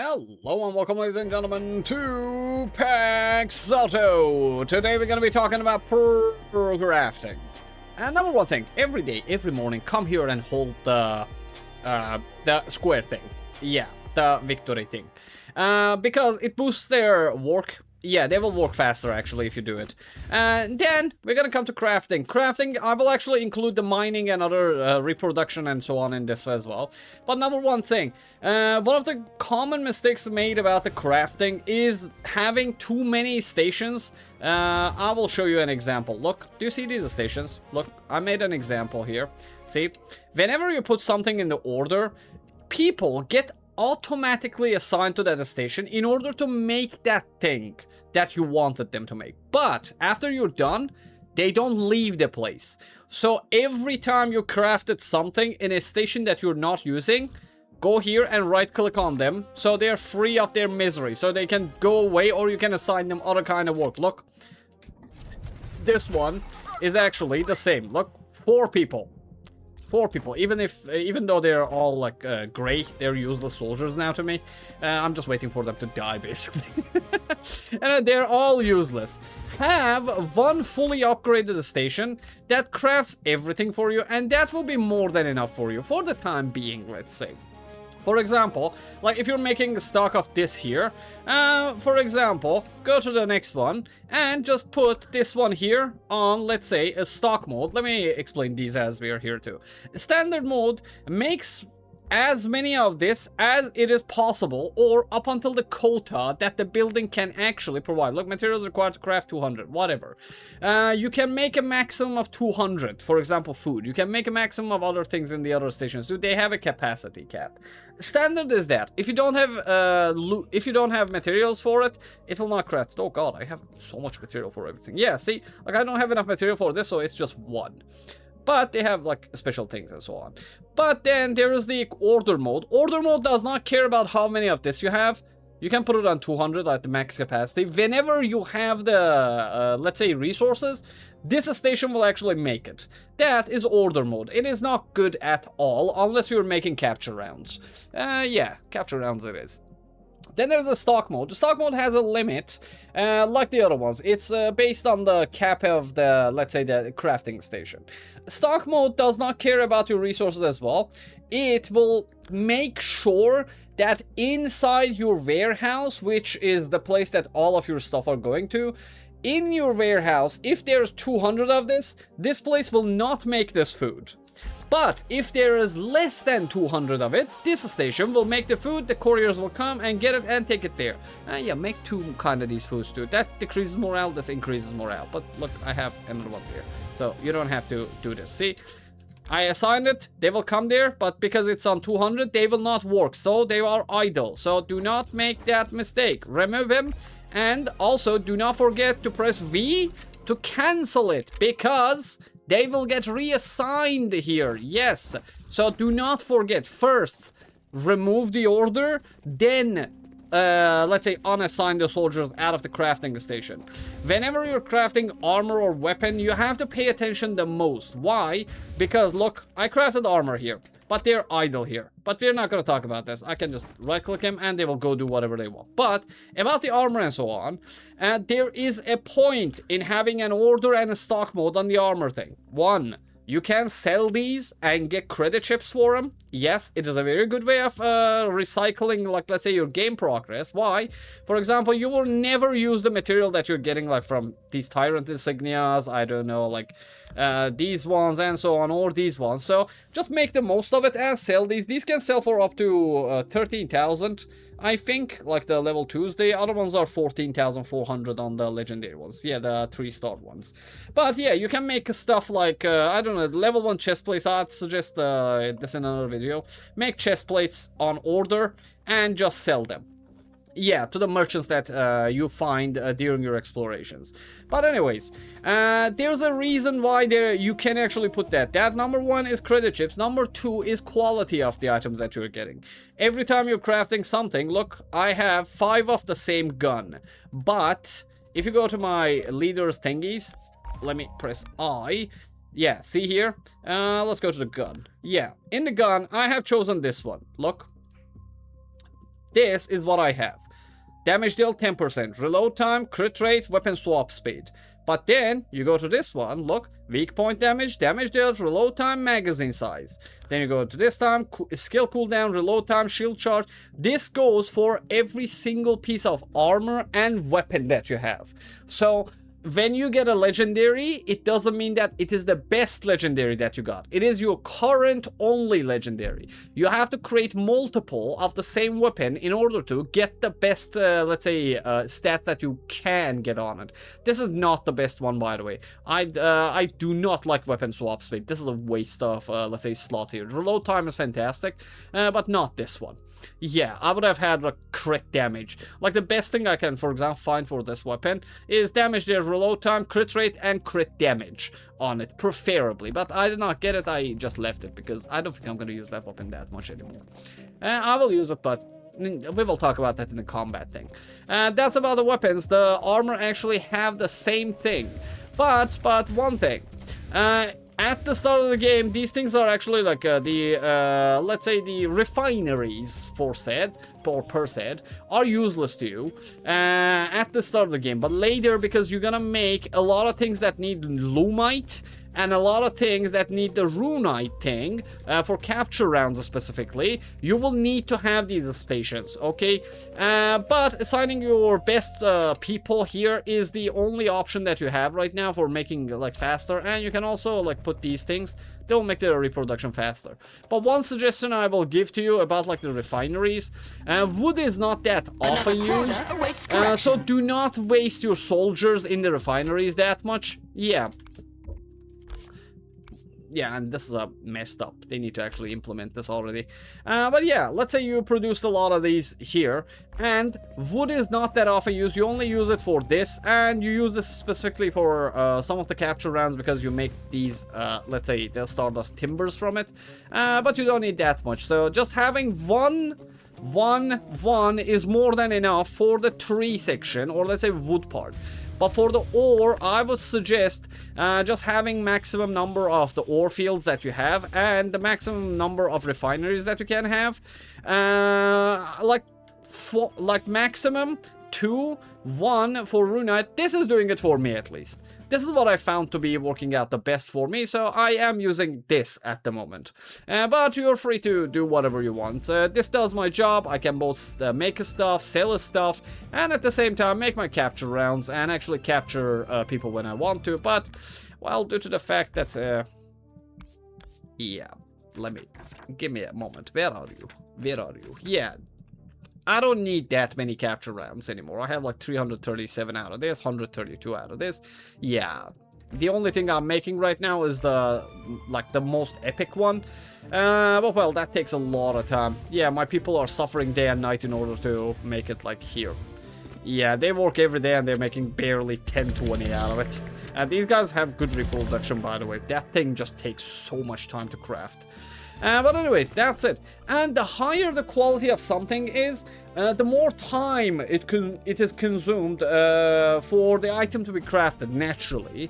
Hello and welcome, ladies and gentlemen, to Pax Auto. Today we're going to be talking about crafting. And number one thing, every day, every morning, come here and hold the square thing. Yeah, the victory thing. Because it boosts their work. Yeah, they will work faster, actually, if you do it. And then, we're gonna come to crafting. Crafting, I will actually include the mining and other reproduction and so on in this as well. But number one thing, one of the common mistakes made about the crafting is having too many stations. I will show you an example. Look, do you see these stations? Look, I made an example here. See, whenever you put something in the order, people get automatically assigned to that station in order to make that thing that you wanted them to make. But after you're done, they don't leave the place. So every time you crafted something in a station that you're not using, go here and right click on them so they're free of their misery, so they can go away, or you can assign them other kind of work. Look, this one is actually the same. Look, 4 people. 4 people, even though they're all like gray, they're useless soldiers now to me. I'm just waiting for them to die, basically. And they're all useless. Have one fully upgraded station that crafts everything for you, and that will be more than enough for you for the time being, let's say. For example, like if you're making stock of this here, for example, go to the next one and just put this one here on, let's say, a stock mode. Let me explain these as we are here too. Standard mode makes as many of this as it is possible, or up until the quota that the building can actually provide. Look, materials required to craft 200, whatever. You can make a maximum of 200, for example, food. You can make a maximum of other things in the other stations too. They have a capacity cap. Standard is that if you don't have materials for it, it will not craft. Oh god, I have so much material for everything. Yeah, see, like I don't have enough material for this, so it's just 1. But they have like special things and so on. But then there is the order mode. Order mode does not care about how many of this you have. You can put it on 200 at the max capacity. Whenever you have the, let's say, resources, this station will actually make it. That is order mode. It is not good at all unless you're making capture rounds. Yeah, capture rounds it is. Then there's the stock mode. The stock mode has a limit, like the other ones. It's based on the cap of the, let's say, the crafting station. Stock mode does not care about your resources as well. It will make sure that inside your warehouse, which is the place that all of your stuff are going to, in your warehouse, if there's 200 of this place will not make this food. But if there is less than 200 of it, this station will make the food, the couriers will come and get it and take it there. Yeah, make 2 kind of these foods too. That decreases morale, this increases morale. But look, I have another one there. So you don't have to do this. See, I assigned it, they will come there, but because it's on 200, they will not work. So they are idle. So do not make that mistake. Remove him. And also do not forget to press V to cancel it, because they will get reassigned here. Yes. So do not forget. First, remove the order. Then, let's say, unassign the soldiers out of the crafting station. Whenever you're crafting armor or weapon, you have to pay attention the most. Why? Because, look, I crafted armor here, but they're idle here. But we're not going to talk about this. I can just right-click them and they will go do whatever they want. But about the armor and so on, there is a point in having an order and a stock mode on the armor thing. 1, you can sell these and get credit chips for them. Yes, it is a very good way of recycling, like, let's say, your game progress. Why? For example, you will never use the material that you're getting, like, from these Tyrant Insignias, I don't know, like, these ones and so on, or these ones. So just make the most of it and sell these. These can sell for up to 13,000. I think, like the level 2s, the other ones are 14,400 on the legendary ones. Yeah, the 3-star ones. But yeah, you can make stuff like, I don't know, level 1 chest plates. I'd suggest this in another video. Make chest plates on order and just sell them. Yeah, to the merchants that you find during your explorations. But anyways, there's a reason why you can actually put that. That number 1 is credit chips. Number 2 is quality of the items that you're getting. Every time you're crafting something, look, I have 5 of the same gun. But if you go to my leader's thingies, let me press I. Yeah, see here? Let's go to the gun. Yeah, in the gun, I have chosen this one. Look. This is what I have. Damage dealt 10%, reload time, crit rate, weapon swap speed. But then you go to this one, look, weak point damage, damage dealt, reload time, magazine size. Then you go to this time, skill cooldown, reload time, shield charge. This goes for every single piece of armor and weapon that you have. So when you get a legendary, it doesn't mean that it is the best legendary that you got. It is your current only legendary. You have to create multiple of the same weapon in order to get the best, let's say, stats that you can get on it. This is not the best one, by the way. I do not like weapon swap speed. This is a waste of, let's say, slot here. Reload time is fantastic, but not this one. Yeah, I would have had like crit damage. Like the best thing I can, for example, find for this weapon is damage there, reload time, crit rate, and crit damage on it, preferably. But I did not get it, I just left it because I don't think I'm going to use that weapon that much anymore. I will use it, but we will talk about that in the combat thing. That's about the weapons. The armor actually have the same thing. But one thing. At the start of the game, these things are actually like let's say the refineries for said, or per said, are useless to you at the start of the game. But later, because you're gonna make a lot of things that need lumite, and a lot of things that need the runite thing for capture rounds specifically, you will need to have these stations, okay? But assigning your best people here is the only option that you have right now for making like faster, and you can also like put these things. They'll make the reproduction faster. But one suggestion I will give to you about like the refineries, wood is not that often used, so do not waste your soldiers in the refineries that much. Yeah, and this is messed up. They need to actually implement this already. But yeah, let's say you produced a lot of these here, and wood is not that often used. You only use it for this, and you use this specifically for some of the capture rounds because you make these, let's say, the Stardust timbers from it. But you don't need that much. So just having one is more than enough for the tree section, or let's say wood part. But for the ore, I would suggest just having maximum number of the ore fields that you have and the maximum number of refineries that you can have. Like maximum 2, 1 for runite. This is doing it for me at least. This is what I found to be working out the best for me, so I am using this at the moment. But you're free to do whatever you want. This does my job. I can both make stuff, sell stuff, and at the same time make my capture rounds and actually capture people when I want to. But, well, due to the fact that... yeah, give me a moment. Where are you? Where are you? Yeah. I don't need that many capture rounds anymore. I have like 337 out of this, 132 out of this. Yeah. The only thing I'm making right now is the most epic one. But well, that takes a lot of time. Yeah, my people are suffering day and night in order to make it like here. Yeah, they work every day and they're making barely 10, 20 out of it. And these guys have good reproduction, by the way. That thing just takes so much time to craft. But anyways, that's it. And the higher the quality of something is, the more time it is consumed for the item to be crafted naturally.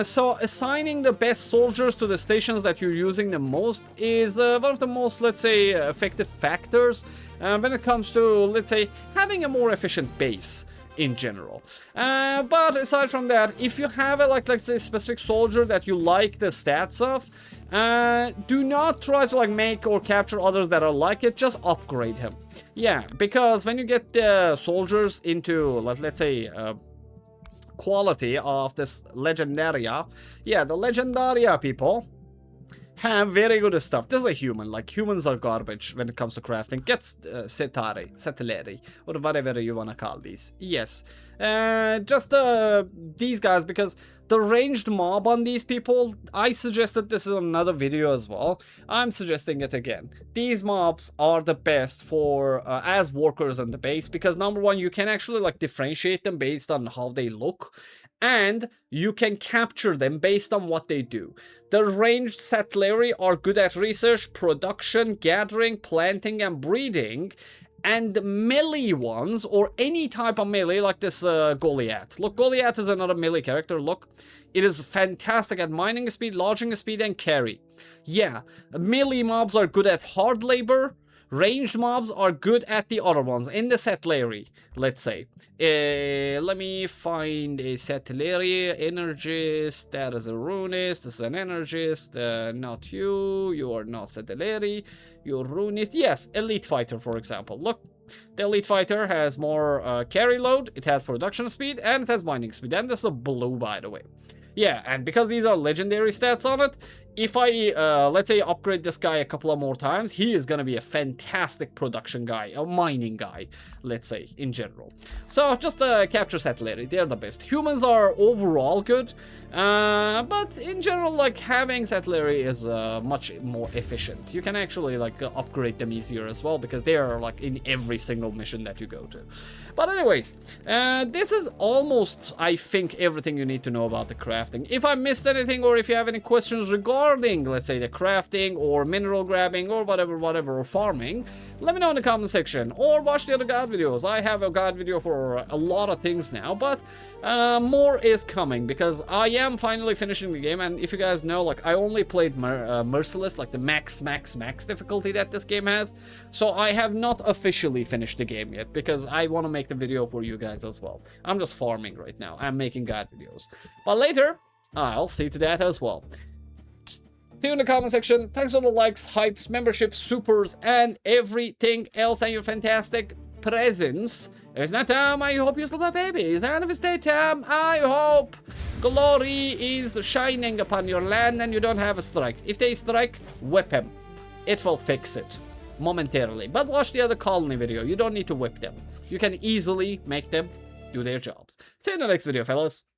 So assigning the best soldiers to the stations that you're using the most is one of the most, let's say, effective factors when it comes to, let's say, having a more efficient base in general. But aside from that, if you have a let's say specific soldier that you like the stats of, do not try to make or capture others that are like it. Just upgrade him. Yeah, because when you get the soldiers into let's say quality of this legendaria, yeah, the legendaria people have very good stuff. This is a human. Like, humans are garbage when it comes to crafting. Get setleri, or whatever you want to call these. Yes. Just these guys, because the ranged mob on these people, I suggested this in another video as well. I'm suggesting it again. These mobs are the best for as workers in the base, because number one, you can actually differentiate them based on how they look, and you can capture them based on what they do. The ranged settleri are good at research, production, gathering, planting, and breeding. And melee ones, or any type of melee, like this Goliath. Look, Goliath is another melee character, look. It is fantastic at mining speed, lodging speed, and carry. Yeah, melee mobs are good at hard labor, Ranged mobs are good at the other ones. In the Setleri, let's say. Let me find a Setleri. Energist. That is a Runist. This is an Energist. Not you. You are not Setleri. You're Runist. Yes, Elite Fighter, for example. Look. The Elite Fighter has more carry load, it has production speed, and it has binding speed. And this is a blue, by the way. Yeah, and because these are legendary stats on it, if I, let's say, upgrade this guy a couple of more times, he is going to be a fantastic production guy, a mining guy, let's say, in general. So, just capture Setleri, they're the best. Humans are overall good, but in general, like, having Setleri is much more efficient. You can actually, like, upgrade them easier as well, because they are, like, in every single mission that you go to. But anyways, this is almost, I think, everything you need to know about the crafting. If I missed anything, or if you have any questions regarding, let's say, the crafting, or mineral grabbing, or whatever, or farming, let me know in the comment section, or watch the other guide videos. I have a guide video for a lot of things now, but more is coming, because I am finally finishing the game. And if you guys know, like, I only played Merciless, like the max difficulty that this game has, so I have not officially finished the game yet, because I want to make the video for you guys as well. I'm just farming right now. I'm making guide videos, but later I'll see to that as well. See you in the comment section. Thanks for the likes, hypes, memberships, supers, and everything else, and your fantastic presents. It's not time. I hope you still have babies. And if it's daytime, I hope glory is shining upon your land and you don't have a strike. If they strike, whip him. It will fix it momentarily. But watch the other colony video. You don't need to whip them. You can easily make them do their jobs. See you in the next video, fellas.